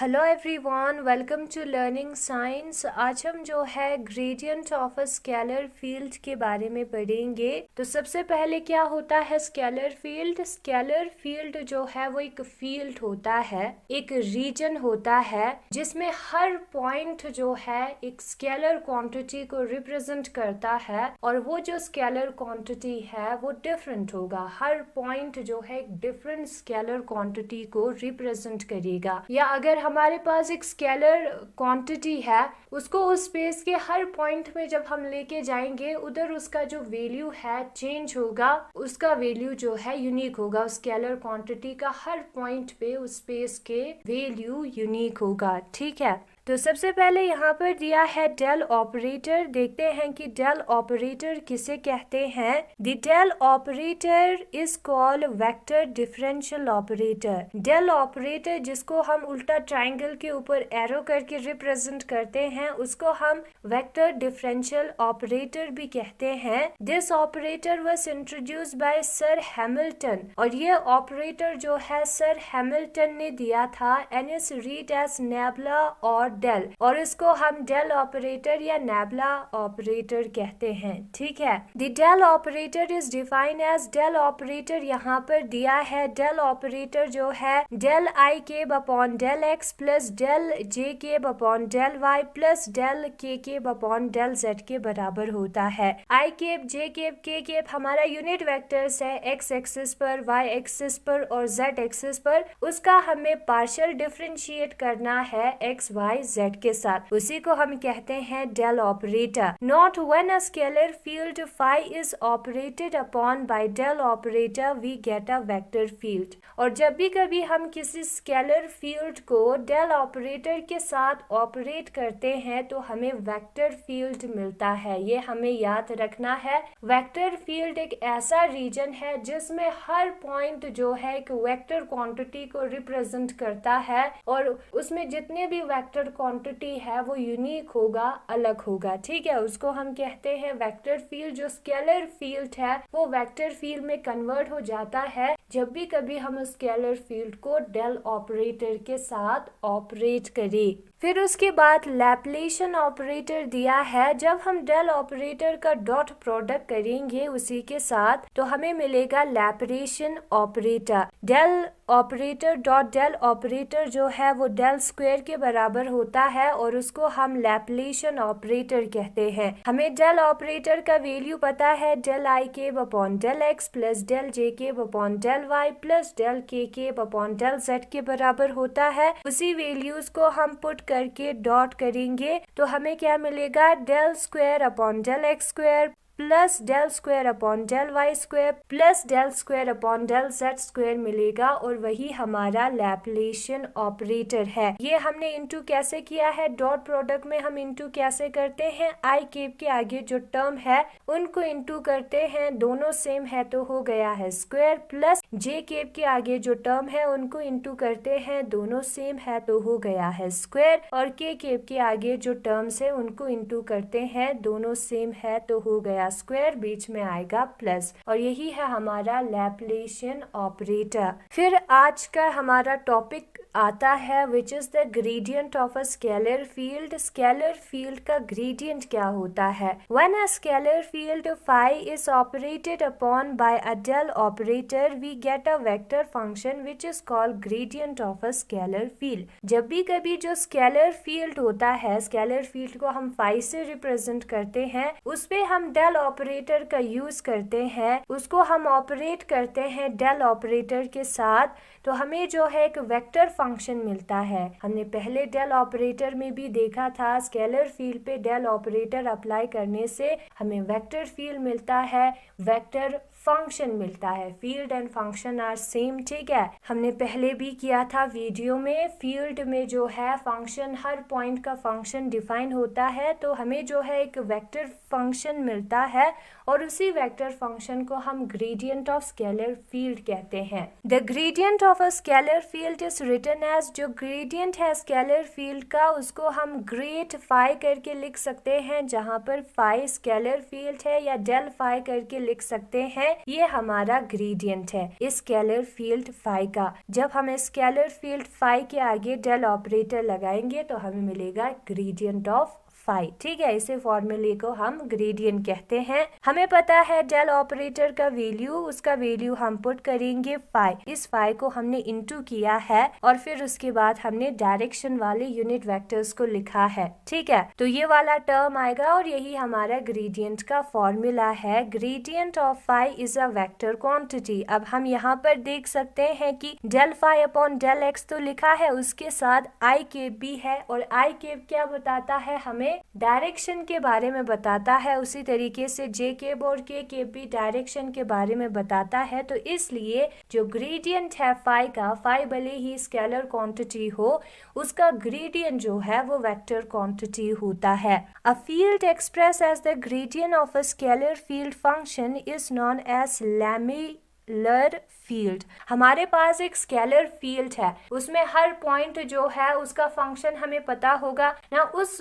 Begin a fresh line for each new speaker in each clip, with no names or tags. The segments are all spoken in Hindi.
Hello everyone, welcome to Learning Science. आज हम जो है gradient of a scalar field के बारे में पढ़ेंगे। तो सबसे पहले क्या होता है स्केलर फील्ड? स्केलर फील्ड जो है वो एक फील्ड होता है, एक रीजन होता है जिसमें हर पॉइंट जो है एक स्केलर क्वांटिटी को रिप्रेजेंट करता है और वो जो स्केलर क्वांटिटी है वो डिफरेंट होगा। हर पॉइंट जो है एक डिफरेंट स्केलर क्वांटिटी को रिप्रेजेंट करेगा। या अगर हमारे पास एक स्केलर क्वांटिटी है, उसको उस स्पेस के हर पॉइंट में जब हम लेके जाएंगे उधर उसका जो वैल्यू है चेंज होगा, उसका वैल्यू जो है यूनिक होगा। उस स्केलर क्वांटिटी का हर पॉइंट पे उस स्पेस के वैल्यू यूनिक होगा। ठीक है, तो सबसे पहले यहाँ पर दिया है डेल ऑपरेटर। देखते हैं कि डेल ऑपरेटर किसे कहते हैं। The del operator is called vector differential operator. Del operator जिसको हम उल्टा ट्राइंगल के ऊपर एरो करके रिप्रेजेंट करते हैं उसको हम वेक्टर डिफरेंशियल ऑपरेटर भी कहते हैं। This operator was introduced by sir Hamilton और ये ऑपरेटर जो है सर हैमिल्टन ने दिया था and is read as nabla और डेल, और इसको हम डेल ऑपरेटर या नेबुला ऑपरेटर कहते हैं। ठीक है, the del operator is defined as del operator यहाँ पर दिया है। डेल ऑपरेटर जो है del I cap upon del X plus del J cap upon del Y plus del K cap upon del Z के बराबर होता है। I cap, J cap, K cap हमारा यूनिट वेक्टर्स है एक्स एक्सिस पर, वाई एक्सिस पर और जेड एक्सिस पर। उसका हमें पार्शियल डिफरेंशिएट करना है एक्स वाई जेड के साथ, उसी को हम कहते हैं del operator. Not when a scalar field phi is operated upon by del operator we get a vector field. और जब भी कभी हम किसी स्केलर फील्ड को डेल ऑपरेटर के साथ ऑपरेट करते हैं तो हमें वेक्टर फील्ड मिलता है। ये हमें याद रखना है। वेक्टर फील्ड एक ऐसा रीजन है जिसमें हर पॉइंट जो है एक वेक्टर क्वांटिटी को रिप्रेजेंट करता है और उसमें जितने भी वेक्टर क्वांटिटी है वो यूनिक होगा, अलग होगा। ठीक है, उसको हम कहते हैं वेक्टर फील्ड। जो स्केलर फील्ड है वो वेक्टर फील्ड में कन्वर्ट हो जाता है जब भी कभी हम स्केलर फील्ड को डेल ऑपरेटर के साथ ऑपरेट करें। फिर उसके बाद लैप्लेशियन ऑपरेटर दिया है। जब हम डेल ऑपरेटर का डॉट प्रोडक्ट करेंगे उसी के साथ तो हमें मिलेगा Laplacian operator. Del operator dot del operator जो है वो डेल स्क्वायर के बराबर होता है और उसको हम लैप्लेशियन ऑपरेटर कहते हैं। हमें डेल ऑपरेटर का वैल्यू पता है del I cap upon del X plus del J cap upon del Y plus del K cap upon del Z के बराबर होता है। उसी वैल्यूज को हम पुट करके डॉट करेंगे तो हमें क्या मिलेगा, del square upon del X square plus del square upon del Y square plus del square upon del Z square मिलेगा और वही हमारा लैप्लेशियन ऑपरेटर है। ये हमने इनटू कैसे किया है, डॉट प्रोडक्ट में हम इनटू कैसे करते हैं, आई केब के आगे जो टर्म है उनको इनटू करते हैं, दोनों सेम है तो हो गया है स्क्वायर, प्लस जे केब के आगे जो टर्म है उनको इनटू करते हैं, दोनों सेम है तो हो गया है स्क्वायर, और के केब के आगे जो टर्म्स है उनको इनटू करते हैं, दोनों सेम है तो हो गया स्क्वायर, बीच में आएगा प्लस, और यही है हमारा लैप्लेशियन ऑपरेटर। फिर आज का हमारा टॉपिक आता है which is the gradient of a scalar field. Scalar field का ग्रेडियंट क्या होता है? When a scalar field phi is operated upon by a del operator we get a vector function which is called gradient of a scalar field. जब भी कभी जो स्केलर फील्ड होता है, स्केलर फील्ड को हम फाई से रिप्रेजेंट करते हैं, उस पे हम डेल ऑपरेटर का यूज करते हैं, उसको हम ऑपरेट करते हैं डेल ऑपरेटर के साथ, तो हमें जो है एक वेक्टर फंक्शन मिलता है। हमने पहले डेल ऑपरेटर में भी देखा था स्केलर फील्ड पे डेल ऑपरेटर अप्लाई करने से हमें वेक्टर फील्ड मिलता है, वेक्टर फंक्शन मिलता है। Field and function are same. ठीक है, हमने पहले भी किया था वीडियो में। फील्ड में जो है फंक्शन, हर पॉइंट का फंक्शन डिफाइन होता है तो हमें जो है एक वेक्टर फंक्शन मिलता है और उसी वेक्टर फंक्शन को हम ग्रेडियंट ऑफ स्केलर फील्ड कहते हैं। The gradient of a scalar field is written as, जो ग्रेडियंट है स्केलर फील्ड का उसको हम ग्रेड फाई करके लिख सकते हैं, जहां पर फाई स्केलर फील्ड है, या डेल फाई करके लिख सकते हैं ये हमारा ग्रेडियंट है स्केलर फील्ड फाई का। जब हम स्केलर फील्ड फाई के आगे डेल ऑपरेटर लगाएंगे तो हमें मिलेगा ग्रेडियंट ऑफ फाई। ठीक है, इसे फॉर्मूले को हम ग्रेडियंट कहते हैं। हमें पता है डेल ऑपरेटर का वैल्यू, उसका वैल्यू हम पुट करेंगे फाई। इस फाई को हमने इनटू किया है और फिर उसके बाद हमने डायरेक्शन वाले यूनिट वेक्टर्स को लिखा है। ठीक है, तो ये वाला टर्म आएगा और यही हमारा ग्रेडियंट का फॉर्मूला है। Gradient of phi is a vector quantity. अब हम यहाँ पर देख सकते हैं कि del phi upon del X तो लिखा है, उसके साथ आई केप भी है और आई केप क्या बताता है, हमें डायरेक्शन के बारे में बताता है। उसी तरीके से जे केप और के केप भी डायरेक्शन के बारे में बताता है। तो इसलिए जो ग्रेडियंट है फाई का, फाई भले ही स्केलर क्वांटिटी हो, उसका ग्रेडियंट जो है वो वेक्टर क्वांटिटी होता है। A field express as the gradient of a scalar field function is known as lamellar field. हमारे पास एक स्केलर फील्ड है, उसमें हर पॉइंट जो है उसका फंक्शन हमें पता होगा ना। उस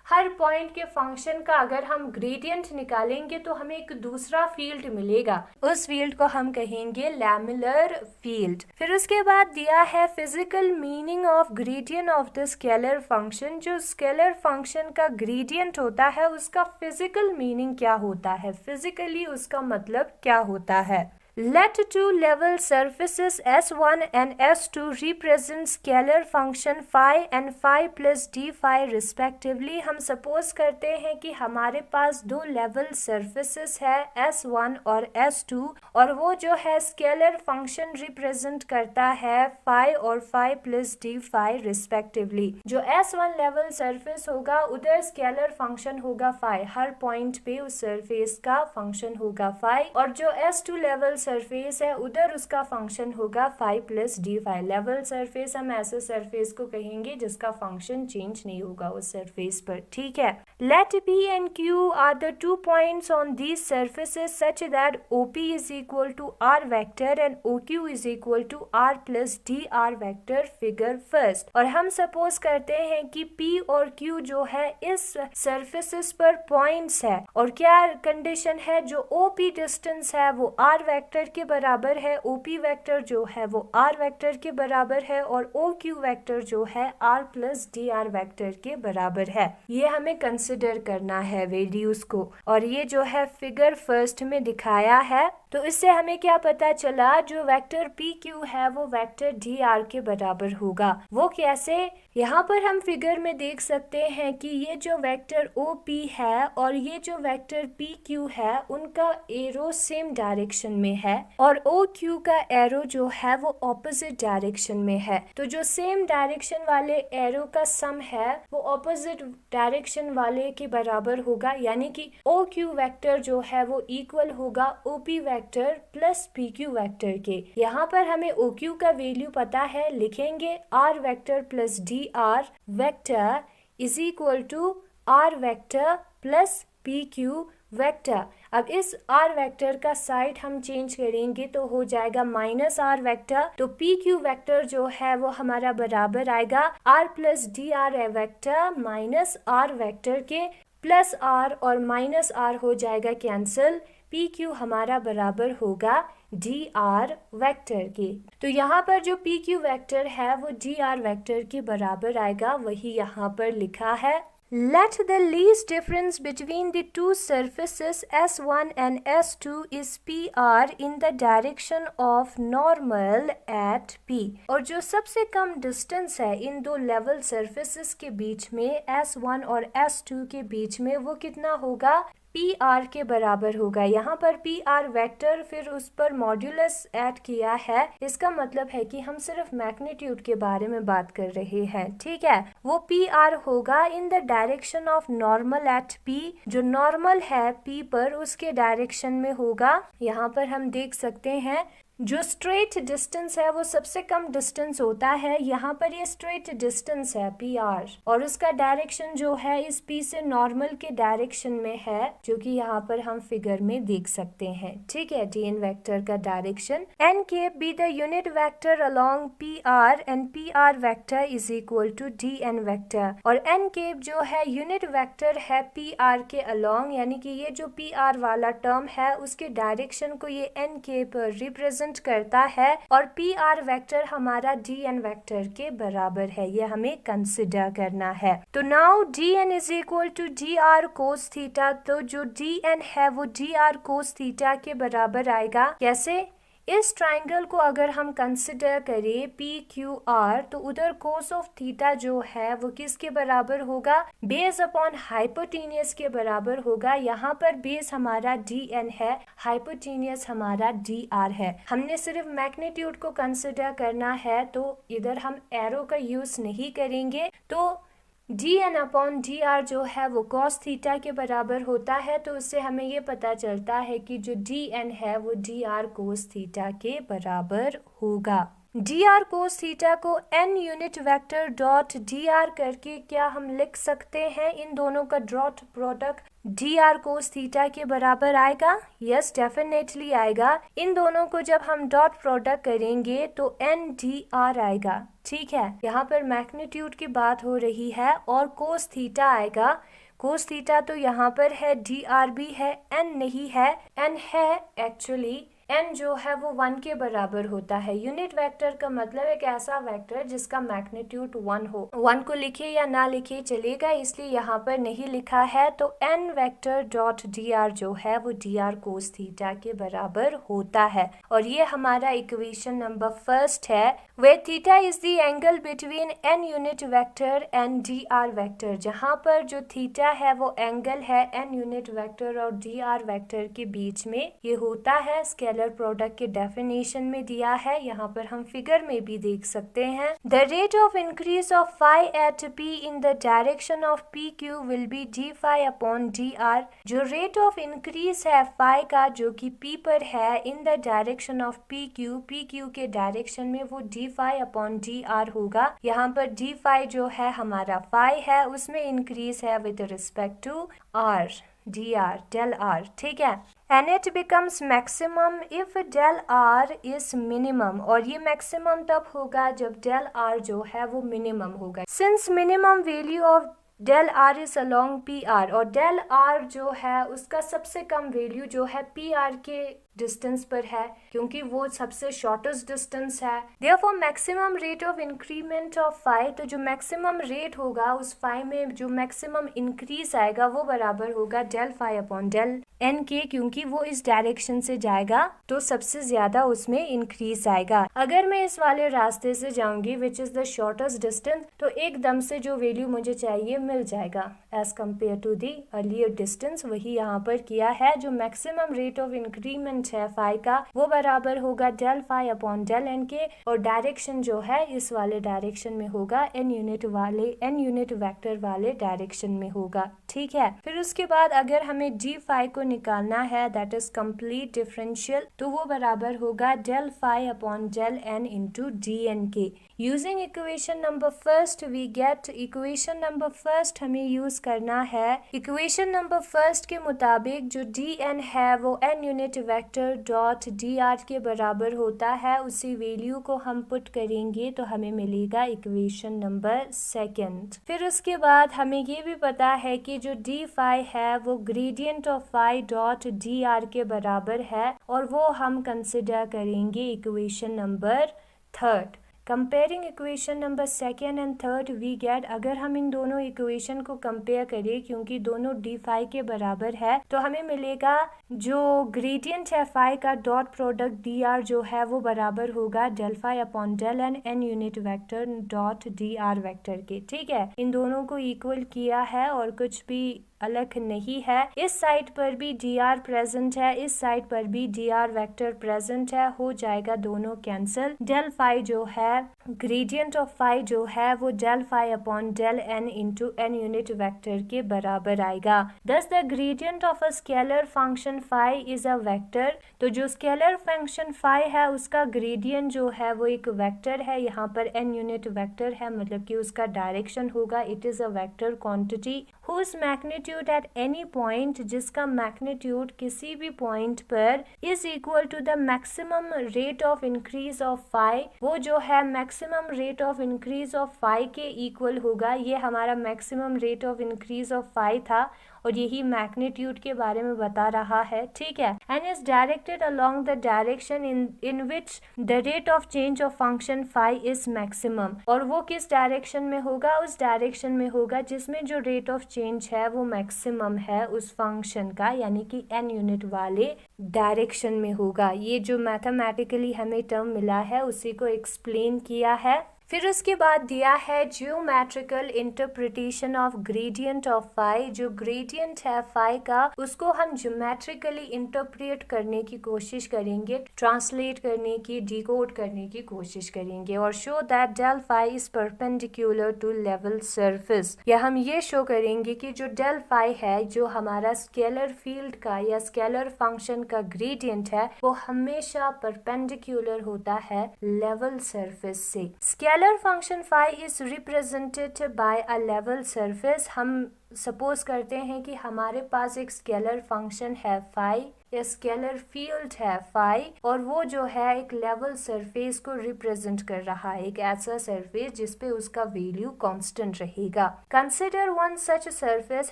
हर पॉइंट के फंक्शन का अगर हम ग्रेडियंट निकालेंगे तो हमें एक दूसरा फील्ड मिलेगा। उस फील्ड को हम कहेंगे लैमेलर फील्ड। फिर उसके बाद दिया है physical meaning of gradient of the scalar function. जो स्केलर फंक्शन का ग्रेडियंट होता है उसका फिजिकल मीनिंग क्या होता है, फिजिकली उसका मतलब क्या होता है। Let two level surfaces S1 and S2 represent scalar function phi and phi plus d phi respectively। हम सपोज करते हैं कि हमारे पास दो लेवल surfaces है S1 और S2 और वो जो है स्केलर फंक्शन रिप्रेजेंट करता है phi और phi plus d phi respectively। जो S1 लेवल सरफेस होगा उधर स्केलर फंक्शन होगा phi, हर पॉइंट पे उस सरफेस का फंक्शन होगा phi, और जो S2 लेवल सरफेस है उधर उसका फंक्शन होगा phi plus D phi. Level surface हम ऐसे सरफेस को कहेंगे जिसका फंक्शन चेंज नहीं होगा उस सरफेस पर। ठीक है, let P and Q are the two points on these surfaces such that OP is equal to R vector and OQ is equal to R plus DR vector figure first. और हम सपोज करते हैं कि P और Q जो है इस सरफेसेस पर पॉइंट्स है और क्या कंडीशन है, जो OP डिस्टेंस है वो R वेक्टर के बराबर है, OP वेक्टर जो है वो R वेक्टर के बराबर है और OQ वेक्टर जो है R प्लस DR वेक्टर के बराबर है। ये हमें कंसिडर करना है वैल्यूज को, और ये जो है फिगर फर्स्ट में दिखाया है। तो इससे हमें क्या पता चला, जो वेक्टर PQ है वो वेक्टर DR के बराबर होगा। वो कैसे, यहाँ पर हम फिगर में देख सकते हैं कि ये जो वेक्टर OP है और ये जो वेक्टर PQ है उनका एरो सेम डायरेक्शन में है और OQ का एरो जो है वो ऑपोजिट डायरेक्शन में है। तो जो सेम डायरेक्शन वाले एरो का सम है वो ऑपोजिट डायरेक्शन वाले के बराबर होगा, यानी कि OQ वेक्टर जो है वो इक्वल होगा OP vector plus PQ vector के। यहाँ पर हमें OQ का वैल्यू पता है, लिखेंगे R vector plus DR vector is equal to R vector plus PQ vector. अब इस R वेक्टर का साइड हम चेंज करेंगे तो हो जाएगा माइनस R वेक्टर। तो PQ वेक्टर जो है वो हमारा बराबर आएगा R plus DR vector minus R vector के, प्लस R और माइनस R हो जाएगा कैंसिल। PQ हमारा बराबर होगा DR वेक्टर के। तो यहाँ पर जो PQ वेक्टर है वो DR वेक्टर के बराबर आएगा, वही यहाँ पर लिखा है। Let the least difference between the two surfaces S1 and S2 is PR in the direction of normal at P। और जो सबसे कम डिस्टेंस है इन दो लेवल सरफेसेस के बीच में S1 और S2 के बीच में, वो कितना होगा, PR के बराबर होगा। यहाँ पर PR वेक्टर फिर उस पर मॉड्यूलस ऐड किया है, इसका मतलब है कि हम सिर्फ मैग्नीट्यूड के बारे में बात कर रहे हैं। ठीक है, वो PR होगा इन the direction of normal at P। जो नॉर्मल है P पर उसके डायरेक्शन में होगा। यहाँ पर हम देख सकते हैं जो स्ट्रेट डिस्टेंस है वो सबसे कम डिस्टेंस होता है, यहाँ पर ये स्ट्रेट डिस्टेंस है पी आर, और उसका डायरेक्शन जो है इस पी से नॉर्मल के डायरेक्शन में है, जो कि यहाँ पर हम फिगर में देख सकते हैं। ठीक है, डी एन वेक्टर का direction. N cap be the unit vector along P R and P R vector is equal to d n vector, और एन केप जो है यूनिट वेक्टर है पी आर के अलोंग, यानी कि ये जो पी आर वाला टर्म है उसके डायरेक्शन को ये एन केप रिप्रेजेंट करता है, और पी आर वेक्टर हमारा डी एन वेक्टर के बराबर है, ये हमें कंसिडर करना है। तो now d n is equal to d r cos theta, तो जो डी एन है वो डी आर कोस थीटा के बराबर आएगा। कैसे? इस ट्राइंगल को अगर हम कंसिडर करें पी क्यू आर, तो उधर कोस ऑफ थीटा जो है वो किसके बराबर होगा? बेस अपॉन हाइपोटेनियस के बराबर होगा। यहाँ पर बेस हमारा डी एन है, हाइपोटेनियस हमारा डी आर है। हमने सिर्फ मैग्नीट्यूड को कंसिडर करना है, तो इधर हम एरो का यूज नहीं करेंगे। तो d n upon d r जो है वो कॉस थीटा के बराबर होता है, तो उससे हमें ये पता चलता है कि जो डी एन है वो डी आर कोस थीटा के बराबर होगा। डी आर कोस थीटा को n unit vector dot d r करके क्या हम लिख सकते हैं? इन दोनों का dot product d r cos theta के बराबर आएगा। यस, डेफिनेटली आएगा। इन दोनों को जब हम डॉट प्रोडक्ट करेंगे तो एन डी आर आएगा। ठीक है, यहाँ पर मैग्नीट्यूड की बात हो रही है और कोस थीटा आएगा। कोस थीटा तो यहाँ पर है, डी आर भी है, एन नहीं है। एन है एक्चुअली, एन जो है वो 1 के बराबर होता है। यूनिट वेक्टर का मतलब एक ऐसा वेक्टर जिसका मैग्नीट्यूड 1 हो। 1 को लिखे या ना लिखे चलेगा, इसलिए यहाँ पर नहीं लिखा है। तो n vector dot d r जो है वो डी आर कोस थीटा के बराबर होता है, और ये हमारा इक्वेशन नंबर फर्स्ट है। Where theta is the angle between n unit vector and d r vector, जहाँ पर जो थीटा है वो एंगल है एन यूनिट वेक्टर और डी आर वेक्टर के बीच में। ये होता है स्केलर प्रोडक्ट के डेफिनेशन में दिया है, यहाँ पर हम फिगर में भी देख सकते हैं। The rate of increase of phi at P in the direction of P Q will be d phi upon d r. जो रेट ऑफ इंक्रीज है फाई का जो कि पी पर है in the direction of P Q के डायरेक्शन में, वो d phi upon d r होगा। यहाँ पर डी फाई जो है हमारा फाई है, उसमें इंक्रीज है with respect to r, d r, del r. ठीक है, and it becomes maximum if del r is minimum, और ये मैक्सिमम तब होगा जब del r जो है वो मिनिमम होगा। Since minimum value of del r is along p r, और del r जो है उसका सबसे कम वैल्यू जो है p r के डिस्टेंस पर है, क्योंकि वो सबसे शॉर्टेस्ट डिस्टेंस है। Therefore maximum rate of increment of phi, तो जो मैक्सिमम रेट होगा उस फाई में जो मैक्सिमम इंक्रीज आएगा वो बराबर होगा del phi upon del n के, क्योंकि वो इस डायरेक्शन से जाएगा तो सबसे ज्यादा उसमें इंक्रीज आएगा। अगर मैं इस वाले रास्ते से जाऊंगी which is the shortest distance, तो एकदम से जो वैल्यू मुझे चाहिए मिल जाएगा as compare to the earlier distance. वही यहाँ पर किया है। जो मैक्सिमम रेट ऑफ इंक्रीमेंट है फाई का वो बराबर होगा del phi upon del n के, और डायरेक्शन जो है इस वाले डायरेक्शन में होगा, एन यूनिट वेक्टर वाले डायरेक्शन में होगा। ठीक है, फिर उसके बाद अगर हमें डी फाई को निकालना है, दैट इज कंप्लीट डिफरेंशियल, तो वो बराबर होगा del phi upon del n into d n के। Using equation number first we get, equation number first हमें यूज करना है। इक्वेशन नंबर फर्स्ट के मुताबिक जो डी एन है वो n unit vector dot d r के बराबर होता है। उसी वैल्यू को हम पुट करेंगे तो हमें मिलेगा इक्वेशन नंबर सेकंड। फिर उसके बाद हमें ये भी पता है कि जो डी फाई है वो gradient of phi dot d r के बराबर है, और वो हम कंसिडर करेंगे equation number third. Comparing equation number second and third we get, अगर हम इन दोनों इक्वेशन को कंपेयर करें, क्योंकि दोनों डी फाई के बराबर है, तो हमें मिलेगा जो ग्रेडियंट है फाई का डॉट प्रोडक्ट डी आर जो है वो बराबर होगा del phi upon del n unit vector dot d r vector के। ठीक है, इन दोनों को इक्वल किया है और कुछ भी अलग नहीं है। इस साइड पर भी dr प्रेजेंट है, इस साइड पर भी dr वेक्टर प्रेजेंट है, हो जाएगा दोनों कैंसिल। डेल फाई जो है, ग्रेडियंट ऑफ फाई जो है वो del phi upon del n into n unit vector के बराबर आएगा। Thus the gradient of a scalar function phi is a vector. तो जो स्केलर फंक्शन फाई है उसका ग्रेडियंट जो है वो एक वेक्टर है। यहाँ पर n यूनिट वेक्टर है, मतलब कि उसका डायरेक्शन होगा। It is a vector quantity whose magnitude at any point, जिसका मैग्नीट्यूड किसी भी पॉइंट पर is equal to the maximum rate of increase of phi. वो जो है maximum rate of increase of phi के इक्वल होगा। ये हमारा maximum rate of increase of phi था और यही मैग्नीट्यूड के बारे में बता रहा है, ठीक है। And is directed along the direction in which the rate of change of function phi is maximum. और वो किस डायरेक्शन में होगा? उस डायरेक्शन में होगा जिसमें जो रेट ऑफ चेंज है वो मैक्सिमम है उस फंक्शन का, यानी कि n यूनिट वाले डायरेक्शन में होगा। ये जो मैथमेटिकली हमें टर्म मिला है उसी को एक्सप्लेन किया है। फिर उसके बाद दिया है geometrical interpretation of gradient of phi. जो ग्रेडियंट है फाई का उसको हम ज्योमेट्रिकली इंटरप्रेट करने की कोशिश करेंगे, ट्रांसलेट करने की, डिकोड करने की कोशिश करेंगे। और show that del phi is perpendicular to level surface, या हम ये शो करेंगे कि जो डेल फाई है, जो हमारा स्केलर फील्ड का या स्केलर फंक्शन का ग्रेडियंट है, वो हमेशा परपेंडिकुलर होता है लेवल सरफेस से। Scalar function phi is represented by a level surface. हम सपोज करते हैं कि हमारे पास एक स्केलर फंक्शन है फाई या स्केलर फील्ड है फाई, और वो जो है एक लेवल सरफेस को रिप्रेजेंट कर रहा है, एक ऐसा सरफेस जिसपे उसका वैल्यू कांस्टेंट रहेगा। Consider one such surface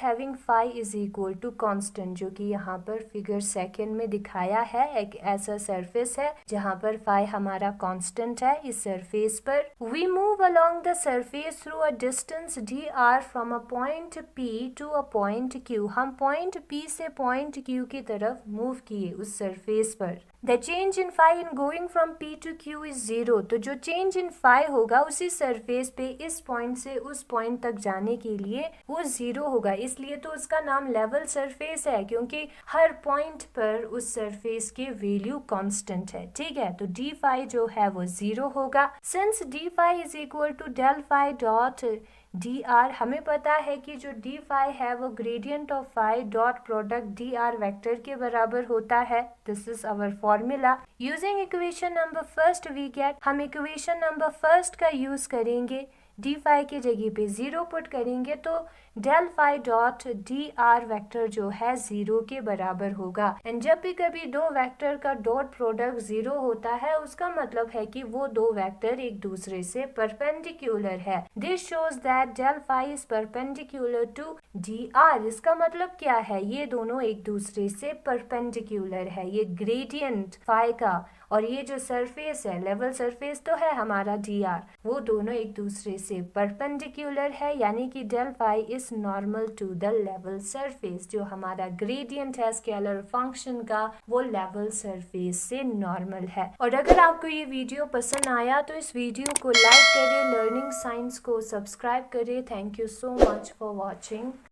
having phi is equal to constant, जो कि यहाँ पर फिगर सेकंड में दिखाया है। एक ऐसा सरफेस है जहाँ पर फाई हमारा कांस्टेंट है। इस सरफेस पर we move along the surface through a distance dr from a point P to a point Q। हम पॉइंट P से पॉइंट Q की तरफ मूव किए उस सरफेस पर। The change in phi in going from P to Q is 0। तो जो चेंज इन फाई होगा उसी सरफेस पे इस पॉइंट से उस पॉइंट तक जाने के लिए वो 0 होगा। इसलिए तो उसका नाम लेवल सरफेस है, क्योंकि हर पॉइंट पर उस सरफेस के वैल्यू कांस्टेंट है, ठीक है। तो डी फाई जो है वो 0 होगा। Since d phi is equal to del phi dot dr, हमें पता है कि जो d फाई है वो gradient of phi dot product dr vector के बराबर होता है। This is our formula. Using equation number first we get, हम इक्वेशन नंबर फर्स्ट का यूज करेंगे, डी फाई की जगह पे 0 पुट करेंगे तो del phi dot dr vector जो है 0 के बराबर होगा। एंड जब भी कभी दो वेक्टर का डॉट प्रोडक्ट 0 होता है उसका मतलब है कि वो दो वेक्टर एक दूसरे से परपेंडिकुलर है। This shows that del phi is perpendicular to dr। इसका मतलब क्या है? ये दोनों एक दूसरे से परपेंडिकुलर है, ये ग्रेडियंट फाई का और ये जो सरफेस है, लेवल सरफेस तो है हमारा dr, वो दोनों एक दूसरे से परपेंडिकुलर है, यानी कि del phi is normal to the level surface. जो हमारा ग्रेडियंट है स्केलर फंक्शन का वो लेवल सरफेस से नॉर्मल है। और अगर आपको ये वीडियो पसंद आया तो इस वीडियो को लाइक करें, लर्निंग साइंस को सब्सक्राइब करें। Thank you so much for watching.